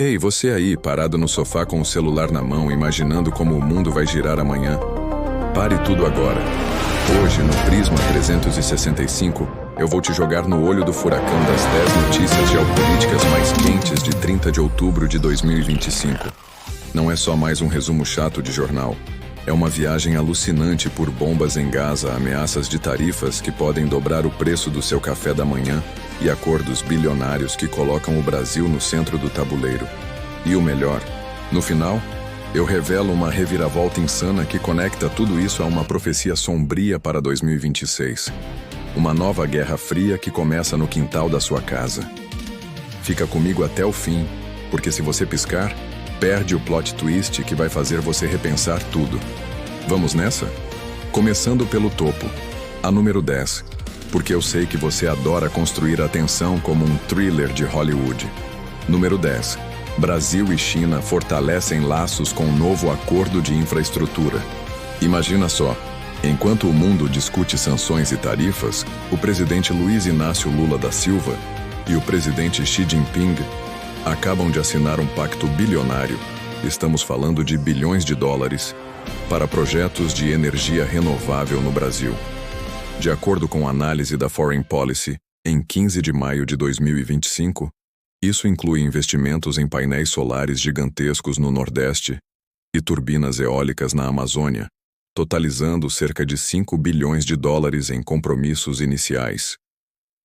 Ei, você aí, parado no sofá com o celular na mão, imaginando como o mundo vai girar amanhã? Pare tudo agora. Hoje, no Prisma 365, eu vou te jogar no olho do furacão das 10 notícias geopolíticas mais quentes de 30 de outubro de 2025. Não é só mais um resumo chato de jornal. É uma viagem alucinante por bombas em Gaza, ameaças de tarifas que podem dobrar o preço do seu café da manhã e acordos bilionários que colocam o Brasil no centro do tabuleiro. E o melhor, no final, eu revelo uma reviravolta insana que conecta tudo isso a uma profecia sombria para 2026. Uma nova Guerra Fria que começa no quintal da sua casa. Fica comigo até o fim, porque se você piscar, perde o plot twist que vai fazer você repensar tudo. Vamos nessa? Começando pelo topo, a número 10, porque eu sei que você adora construir a tensão como um thriller de Hollywood. Número 10. Brasil e China fortalecem laços com um novo acordo de infraestrutura. Imagina só, enquanto o mundo discute sanções e tarifas, o presidente Luiz Inácio Lula da Silva e o presidente Xi Jinping acabam de assinar um pacto bilionário, estamos falando de bilhões de dólares, para projetos de energia renovável no Brasil. De acordo com a análise da Foreign Policy, em 15 de maio de 2025, isso inclui investimentos em painéis solares gigantescos no Nordeste e turbinas eólicas na Amazônia, totalizando cerca de 5 bilhões de dólares em compromissos iniciais.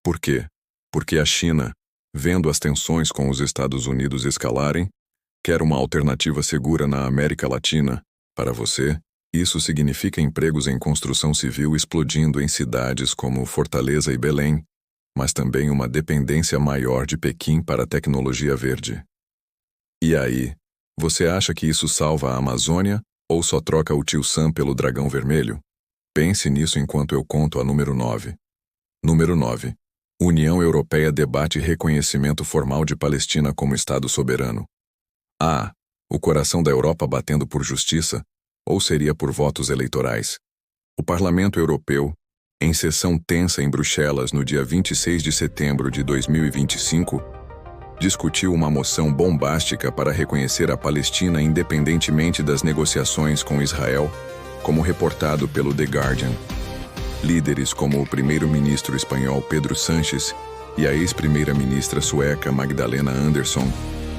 Por quê? Porque a China, vendo as tensões com os Estados Unidos escalarem, quer uma alternativa segura na América Latina. Para você, isso significa empregos em construção civil explodindo em cidades como Fortaleza e Belém, mas também uma dependência maior de Pequim para a tecnologia verde. E aí, você acha que isso salva a Amazônia ou só troca o Tio Sam pelo dragão vermelho? Pense nisso enquanto eu conto a número 9. Número 9. União Europeia debate reconhecimento formal de Palestina como Estado soberano. Ah, o coração da Europa batendo por justiça, ou seria por votos eleitorais? O Parlamento Europeu, em sessão tensa em Bruxelas no dia 26 de setembro de 2025, discutiu uma moção bombástica para reconhecer a Palestina independentemente das negociações com Israel, como reportado pelo The Guardian. Líderes como o primeiro-ministro espanhol Pedro Sánchez e a ex-primeira-ministra sueca Magdalena Andersson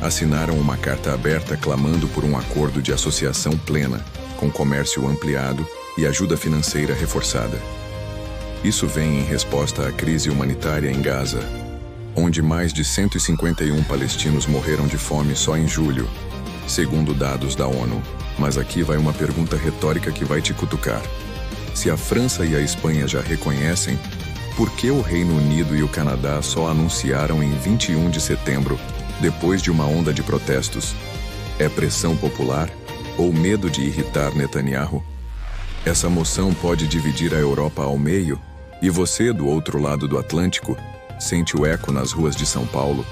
assinaram uma carta aberta clamando por um acordo de associação plena, com comércio ampliado e ajuda financeira reforçada. Isso vem em resposta à crise humanitária em Gaza, onde mais de 151 palestinos morreram de fome só em julho, segundo dados da ONU. Mas aqui vai uma pergunta retórica que vai te cutucar. Se a França e a Espanha já reconhecem, por que o Reino Unido e o Canadá só anunciaram em 21 de setembro, depois de uma onda de protestos? É pressão popular ou medo de irritar Netanyahu? Essa moção pode dividir a Europa ao meio, e você, do outro lado do Atlântico, sente o eco nas ruas de São Paulo.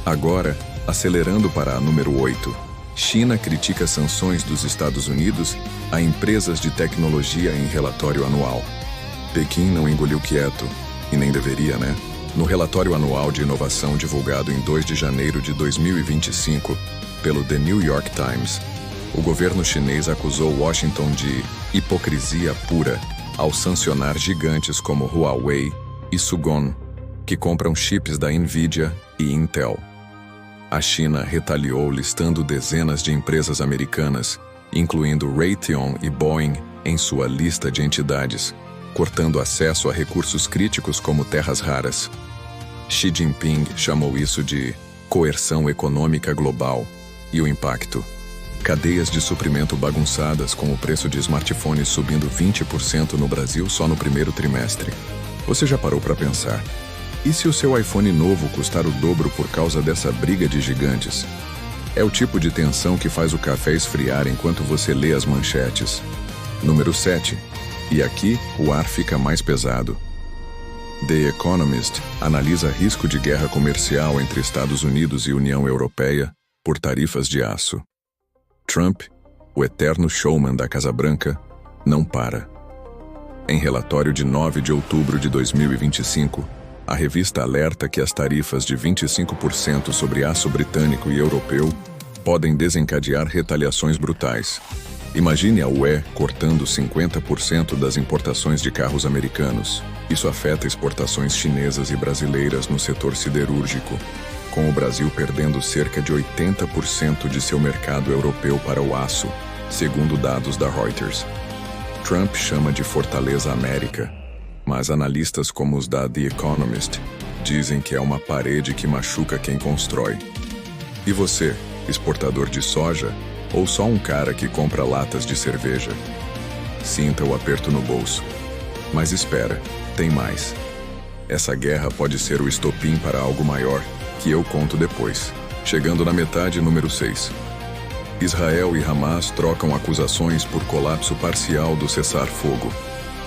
Agora, acelerando para a número 8. China critica sanções dos Estados Unidos a empresas de tecnologia em relatório anual. Pequim não engoliu quieto, e nem deveria, né? No relatório anual de inovação divulgado em 2 de janeiro de 2025 pelo The New York Times, o governo chinês acusou Washington de hipocrisia pura ao sancionar gigantes como Huawei e Sugon, que compram chips da Nvidia e Intel. A China retaliou listando dezenas de empresas americanas, incluindo Raytheon e Boeing, em sua lista de entidades, cortando acesso a recursos críticos como terras raras. Xi Jinping chamou isso de coerção econômica global. E o impacto? Cadeias de suprimento bagunçadas, com o preço de smartphones subindo 20% no Brasil só no primeiro trimestre. Você já parou para pensar? E se o seu iPhone novo custar o dobro por causa dessa briga de gigantes? É o tipo de tensão que faz o café esfriar enquanto você lê as manchetes. Número 7. E aqui o ar fica mais pesado. The Economist analisa risco de guerra comercial entre Estados Unidos e União Europeia por tarifas de aço. Trump, o eterno showman da Casa Branca, não para. Em relatório de 9 de outubro de 2025, A revista alerta que as tarifas de 25% sobre aço britânico e europeu podem desencadear retaliações brutais. Imagine a UE cortando 50% das importações de carros americanos. Isso afeta exportações chinesas e brasileiras no setor siderúrgico, com o Brasil perdendo cerca de 80% de seu mercado europeu para o aço, segundo dados da Reuters. Trump chama de Fortaleza América, mas analistas como os da The Economist dizem que é uma parede que machuca quem constrói. E você, exportador de soja, ou só um cara que compra latas de cerveja? Sinta o aperto no bolso. Mas espera, tem mais. Essa guerra pode ser o estopim para algo maior, que eu conto depois. Chegando na metade, número 6. Israel e Hamas trocam acusações por colapso parcial do cessar-fogo.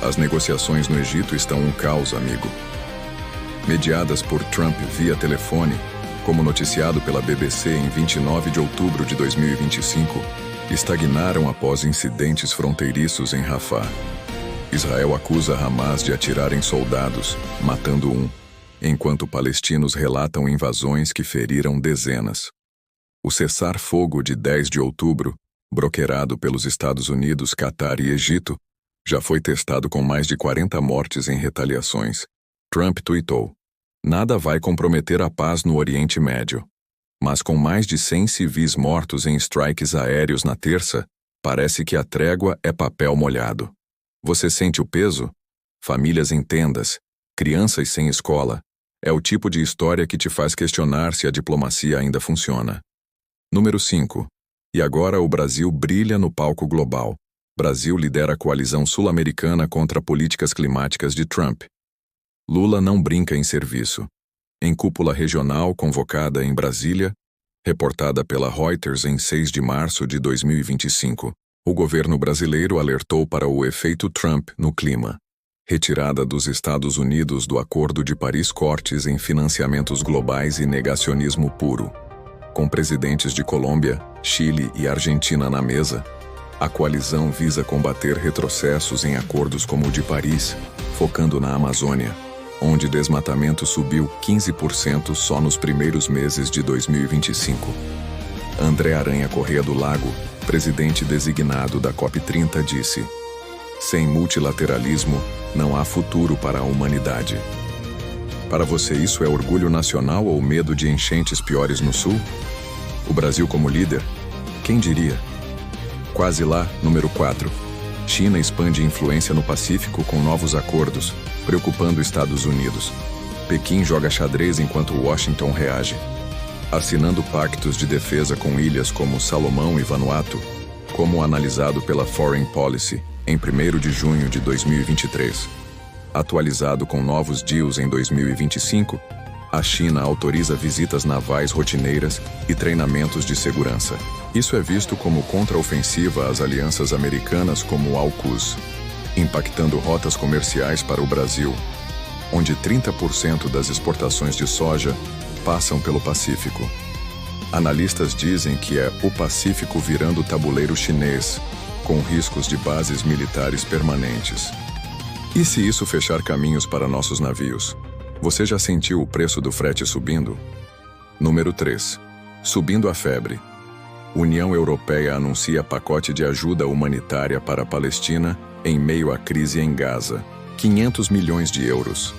As negociações no Egito estão um caos, amigo. Mediadas por Trump via telefone, como noticiado pela BBC em 29 de outubro de 2025, estagnaram após incidentes fronteiriços em Rafah. Israel acusa Hamas de atirar em soldados, matando um, enquanto palestinos relatam invasões que feriram dezenas. O cessar-fogo de 10 de outubro, broquerado pelos Estados Unidos, Catar e Egito, já foi testado com mais de 40 mortes em retaliações. Trump tuitou: "Nada vai comprometer a paz no Oriente Médio." Mas com mais de 100 civis mortos em strikes aéreos na terça, parece que a trégua é papel molhado. Você sente o peso? Famílias em tendas, crianças sem escola. É o tipo de história que te faz questionar se a diplomacia ainda funciona. Número 5. E agora o Brasil brilha no palco global. Brasil lidera a coalizão sul-americana contra políticas climáticas de Trump. Lula não brinca em serviço. Em cúpula regional convocada em Brasília, reportada pela Reuters em 6 de março de 2025, o governo brasileiro alertou para o efeito Trump no clima. Retirada dos Estados Unidos do Acordo de Paris, cortes em financiamentos globais e negacionismo puro. Com presidentes de Colômbia, Chile e Argentina na mesa, a coalizão visa combater retrocessos em acordos como o de Paris, focando na Amazônia, onde desmatamento subiu 15% só nos primeiros meses de 2025. André Aranha Corrêa do Lago, presidente designado da COP30, disse: "Sem multilateralismo, não há futuro para a humanidade." Para você, isso é orgulho nacional ou medo de enchentes piores no Sul? O Brasil como líder? Quem diria? Quase lá, número 4. China expande influência no Pacífico com novos acordos, preocupando Estados Unidos. Pequim joga xadrez enquanto Washington reage. Assinando pactos de defesa com ilhas como Salomão e Vanuatu, como analisado pela Foreign Policy em 1º de junho de 2023. Atualizado com novos deals em 2025, a China autoriza visitas navais rotineiras e treinamentos de segurança. Isso é visto como contraofensiva às alianças americanas como o AUKUS, impactando rotas comerciais para o Brasil, onde 30% das exportações de soja passam pelo Pacífico. Analistas dizem que é o Pacífico virando tabuleiro chinês, com riscos de bases militares permanentes. E se isso fechar caminhos para nossos navios? Você já sentiu o preço do frete subindo? Número 3. Subindo a febre. União Europeia anuncia pacote de ajuda humanitária para a Palestina em meio à crise em Gaza. 500 milhões de euros.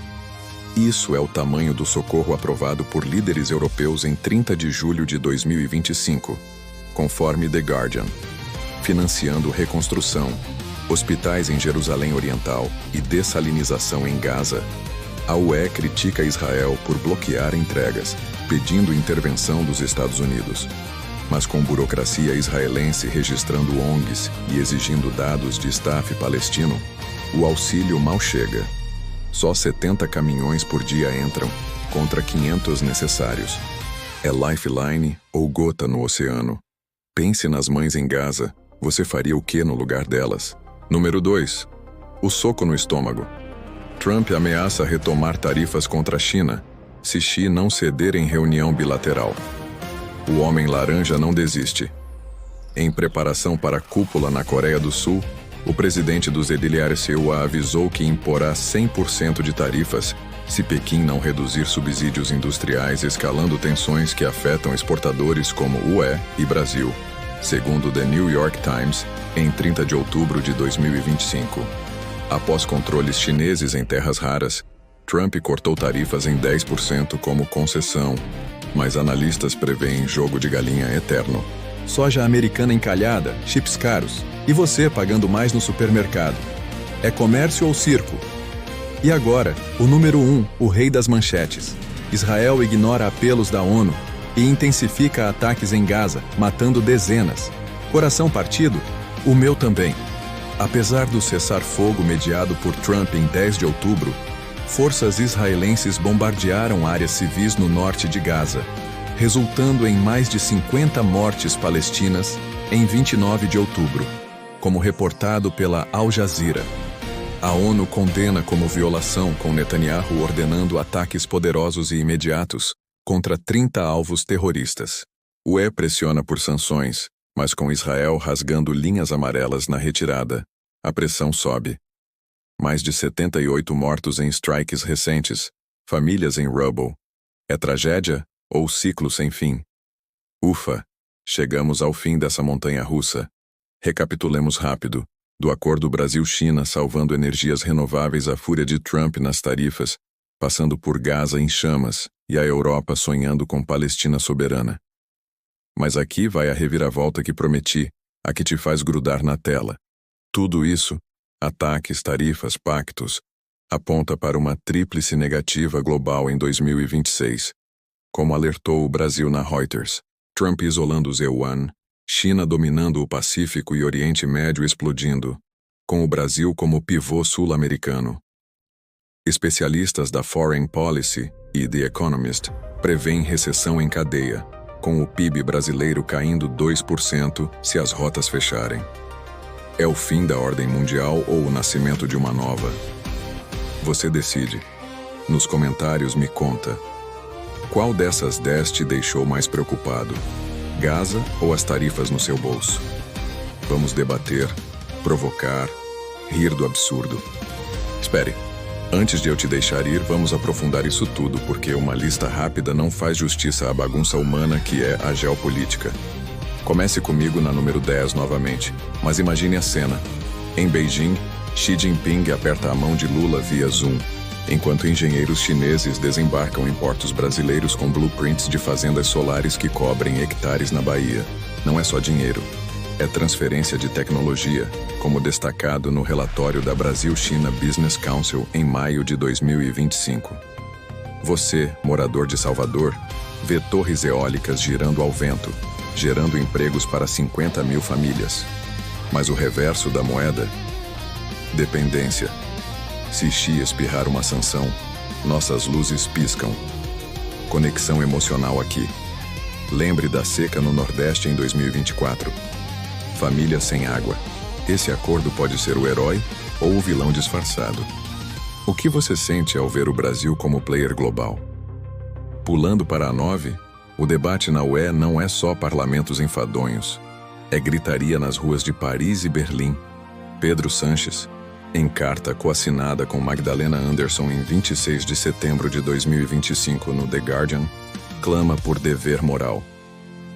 Isso é o tamanho do socorro aprovado por líderes europeus em 30 de julho de 2025, conforme The Guardian. Financiando reconstrução, hospitais em Jerusalém Oriental e dessalinização em Gaza. A UE critica Israel por bloquear entregas, pedindo intervenção dos Estados Unidos. Mas com burocracia israelense registrando ONGs e exigindo dados de staff palestino, o auxílio mal chega. Só 70 caminhões por dia entram, contra 500 necessários. É lifeline ou gota no oceano. Pense nas mães em Gaza, você faria o que no lugar delas? Número 2. O soco no estômago. Trump ameaça retomar tarifas contra a China, se Xi não ceder em reunião bilateral. O homem laranja não desiste. Em preparação para a cúpula na Coreia do Sul, o presidente do ZDLRCUA avisou que imporá 100% de tarifas se Pequim não reduzir subsídios industriais, escalando tensões que afetam exportadores como UE e Brasil, segundo The New York Times, em 30 de outubro de 2025. Após controles chineses em terras raras, Trump cortou tarifas em 10% como concessão, mas analistas prevêem jogo de galinha eterno. Soja americana encalhada, chips caros, e você pagando mais no supermercado. É comércio ou circo? E agora, o número 1, o rei das manchetes. Israel ignora apelos da ONU e intensifica ataques em Gaza, matando dezenas. Coração partido? O meu também. Apesar do cessar-fogo mediado por Trump em 10 de outubro, forças israelenses bombardearam áreas civis no norte de Gaza, resultando em mais de 50 mortes palestinas em 29 de outubro, como reportado pela Al Jazeera. A ONU condena como violação, com Netanyahu ordenando ataques poderosos e imediatos contra 30 alvos terroristas. O UE pressiona por sanções, mas com Israel rasgando linhas amarelas na retirada, a pressão sobe. Mais de 78 mortos em strikes recentes, famílias em rubble. É tragédia ou ciclo sem fim? Ufa, chegamos ao fim dessa montanha-russa. Recapitulemos rápido. Do acordo Brasil-China salvando energias renováveis à fúria de Trump nas tarifas, passando por Gaza em chamas e a Europa sonhando com Palestina soberana. Mas aqui vai a reviravolta que prometi, a que te faz grudar na tela. Tudo isso, ataques, tarifas, pactos, aponta para uma tríplice negativa global em 2026. Como alertou o Brasil na Reuters, Trump isolando o Z1, China dominando o Pacífico e Oriente Médio explodindo, com o Brasil como pivô sul-americano. Especialistas da Foreign Policy e The Economist prevêem recessão em cadeia, com o PIB brasileiro caindo 2% se as rotas fecharem. É o fim da ordem mundial ou o nascimento de uma nova? Você decide. Nos comentários me conta. Qual dessas 10 te deixou mais preocupado? Gaza ou as tarifas no seu bolso? Vamos debater, provocar, rir do absurdo. Espere, antes de eu te deixar ir, vamos aprofundar isso tudo, porque uma lista rápida não faz justiça à bagunça humana que é a geopolítica. Comece comigo na número 10 novamente, mas imagine a cena. Em Beijing, Xi Jinping aperta a mão de Lula via Zoom, enquanto engenheiros chineses desembarcam em portos brasileiros com blueprints de fazendas solares que cobrem hectares na Bahia. Não é só dinheiro, é transferência de tecnologia, como destacado no relatório da Brasil-China Business Council em maio de 2025. Você, morador de Salvador, vê torres eólicas girando ao vento, gerando empregos para 50 mil famílias. Mas o reverso da moeda? Dependência. Se Xi espirrar uma sanção, nossas luzes piscam. Conexão emocional aqui. Lembre da seca no Nordeste em 2024. Família sem água. Esse acordo pode ser o herói ou o vilão disfarçado. O que você sente ao ver o Brasil como player global? Pulando para a 9, o debate na UE não é só parlamentos enfadonhos. É gritaria nas ruas de Paris e Berlim. Pedro Sanches, em carta coassinada com Magdalena Anderson em 26 de setembro de 2025 no The Guardian, clama por dever moral.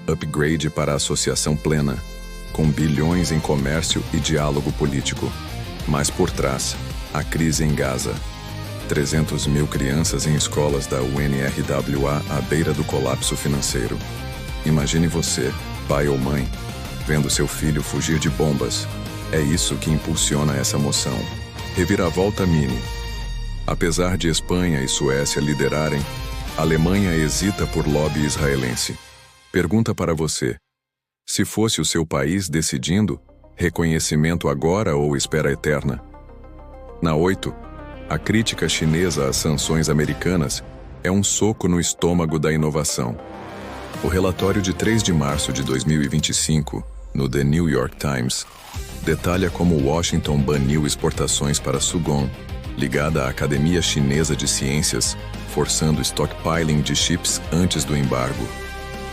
Upgrade para a associação plena, com bilhões em comércio e diálogo político. Mas por trás, a crise em Gaza. 300 mil crianças em escolas da UNRWA à beira do colapso financeiro. Imagine você, pai ou mãe, vendo seu filho fugir de bombas. É isso que impulsiona essa moção. Reviravolta mini. Apesar de Espanha e Suécia liderarem, a Alemanha hesita por lobby israelense. Pergunta para você. Se fosse o seu país decidindo, reconhecimento agora ou espera eterna? Na 8, a crítica chinesa às sanções americanas é um soco no estômago da inovação. O relatório de 3 de março de 2025, no The New York Times, detalha como Washington baniu exportações para Sugon, ligada à Academia Chinesa de Ciências, forçando stockpiling de chips antes do embargo.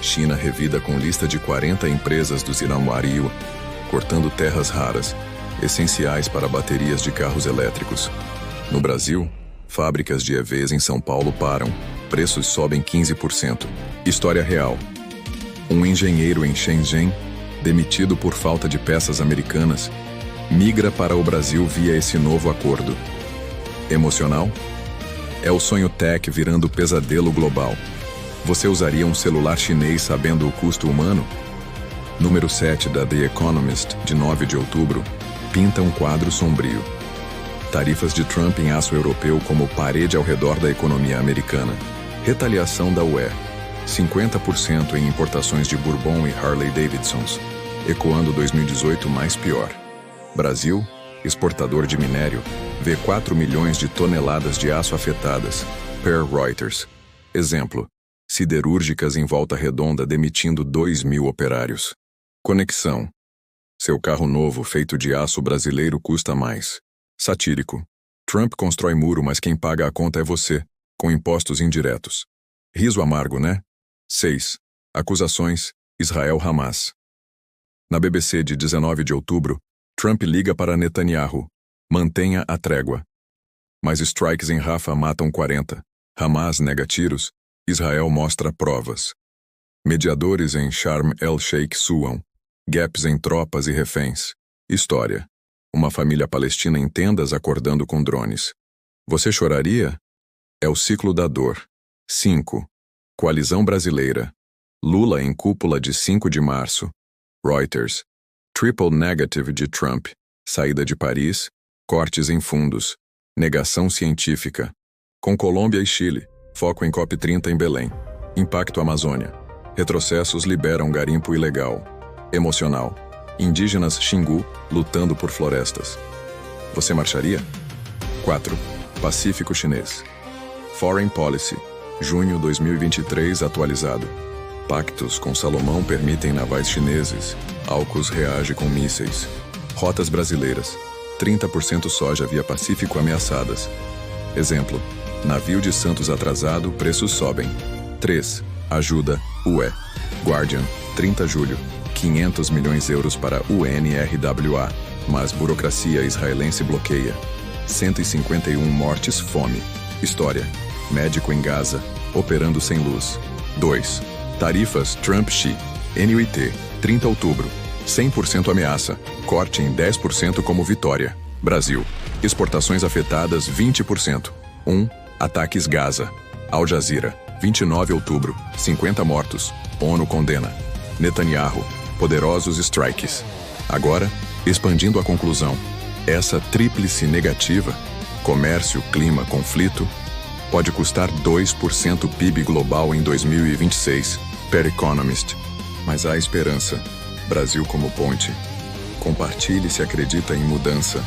China revida com lista de 40 empresas do Zirauario, cortando terras raras, essenciais para baterias de carros elétricos. No Brasil, Fábricas de EVs em São Paulo param. Preços sobem 15%. História real. Um engenheiro em Shenzhen, demitido por falta de peças americanas, migra para o Brasil via esse novo acordo. Emocional? É o sonho tech virando pesadelo global. Você usaria um celular chinês sabendo o custo humano? Número 7 da The Economist, de 9 de outubro, pinta um quadro sombrio. Tarifas de Trump em aço europeu como parede ao redor da economia americana. Retaliação da UE. 50% em importações de Bourbon e Harley-Davidsons, ecoando 2018 mais pior. Brasil, exportador de minério, vê 4 milhões de toneladas de aço afetadas, per Reuters. Exemplo, siderúrgicas em Volta Redonda demitindo 2.000 operários. Conexão. Seu carro novo feito de aço brasileiro custa mais. Satírico. Trump constrói muro, mas quem paga a conta é você, com impostos indiretos. Riso amargo, né? 6. Acusações, Israel-Hamas. Na BBC de 19 de outubro, Trump liga para Netanyahu. Mantenha a trégua. Mas strikes em Rafah matam 40. Hamas nega tiros. Israel mostra provas. Mediadores em Sharm el-Sheikh suam. Gaps em tropas e reféns. História. Uma família palestina em tendas acordando com drones. Você choraria? É o ciclo da dor. 5. Coalizão brasileira. Lula em cúpula de 5 de março. Reuters. Triple negative de Trump. Saída de Paris. Cortes em fundos. Negação científica. Com Colômbia e Chile. Foco em COP30 em Belém. Impacto Amazônia. Retrocessos liberam garimpo ilegal. Emocional. Indígenas Xingu lutando por florestas. Você marcharia? 4. Pacífico Chinês. Foreign Policy. Junho 2023 atualizado. Pactos com Salomão permitem navais chineses. AUKUS reage com mísseis. Rotas brasileiras. 30% soja via Pacífico ameaçadas. Exemplo. Navio de Santos atrasado, preços sobem. 3. Ajuda, UE. Guardian, 30 de julho. 500 milhões euros para UNRWA, mas burocracia israelense bloqueia. 151 mortes, fome. História. Médico em Gaza, operando sem luz. 2. Tarifas Trump-Xi. NUIT, 30 de outubro. 100% ameaça. Corte em 10% como vitória. Brasil. Exportações afetadas 20%. 1. Ataques Gaza. Al Jazeera, 29 de outubro. 50 mortos. ONU condena. Netanyahu. Poderosos strikes. Agora, expandindo a conclusão. Essa tríplice negativa, comércio, clima, conflito, pode custar 2% PIB global em 2026, per Economist. Mas há esperança. Brasil como ponte. Compartilhe se acredita em mudança.